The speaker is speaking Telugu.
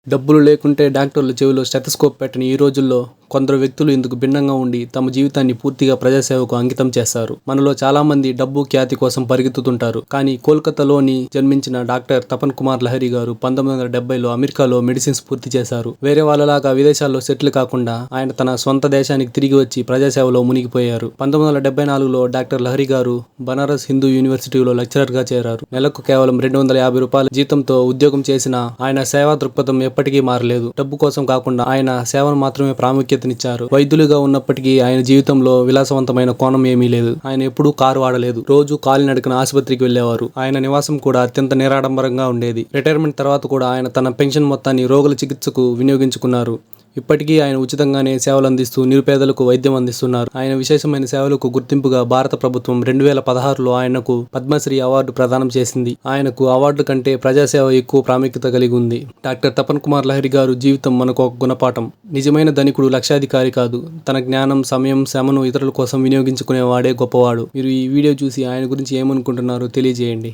డబ్బులు లేకుంటే డాక్టర్లు చెవిలో స్టెతస్కోప్ పెట్టని ఈ రోజుల్లో కొందరు వ్యక్తులు ఇందుకు భిన్నంగా ఉండి తమ జీవితాన్ని పూర్తిగా ప్రజాసేవకు అంకితం చేస్తారు. మనలో చాలా మంది డబ్బు, ఖ్యాతి కోసం పరిగెత్తుతుంటారు. కానీ కోల్కతాలోని జన్మించిన డాక్టర్ తపన్ కుమార్ లహిరి గారు 1970లో అమెరికాలో మెడిసిన్స్ పూర్తి చేశారు. వేరే వాళ్ళలాగా విదేశాల్లో సెటిల్ కాకుండా ఆయన తన సొంత దేశానికి తిరిగి వచ్చి ప్రజాసేవలో మునిగిపోయారు. 1974లో డాక్టర్ లహిరి గారు బనారస్ హిందూ యూనివర్సిటీలో లెక్చరర్ గా చేరారు. నెలకు కేవలం 250 రూపాయల జీతంతో ఉద్యోగం చేసిన ఆయన సేవా దృక్పథం ఎప్పటికీ మారలేదు. డబ్బు కోసం కాకుండా ఆయన సేవను మాత్రమే ప్రాముఖ్యతనిచ్చారు. వైద్యులుగా ఉన్నప్పటికీ ఆయన జీవితంలో విలాసవంతమైన కోణం ఏమీ లేదు. ఆయన ఎప్పుడూ కారు వాడలేదు. రోజు కాలినడకన ఆసుపత్రికి వెళ్లేవారు. ఆయన నివాసం కూడా అత్యంత నిరాడంబరంగా ఉండేది. రిటైర్మెంట్ తర్వాత కూడా ఆయన తన పెన్షన్ మొత్తాన్ని రోగుల చికిత్సకు వినియోగించుకున్నారు. ఇప్పటికీ ఆయన ఉచితంగానే సేవలు అందిస్తూ నిరుపేదలకు వైద్యం అందిస్తున్నారు. ఆయన విశేషమైన సేవలకు గుర్తింపుగా భారత ప్రభుత్వం 2016లో ఆయనకు పద్మశ్రీ అవార్డు ప్రదానం చేసింది. ఆయనకు అవార్డు కంటే ప్రజాసేవ ఎక్కువ ప్రాముఖ్యత కలిగి ఉంది. డాక్టర్ తపన్ కుమార్ లహిరి గారు జీవితం మనకు ఒక గుణపాఠం. నిజమైన ధనికుడు లక్షాధికారి కాదు, తన జ్ఞానం, సమయం, శ్రమను ఇతరుల కోసం వినియోగించుకునేవాడే గొప్పవాడు. మీరు ఈ వీడియో చూసి ఆయన గురించి ఏమనుకుంటున్నారో తెలియజేయండి.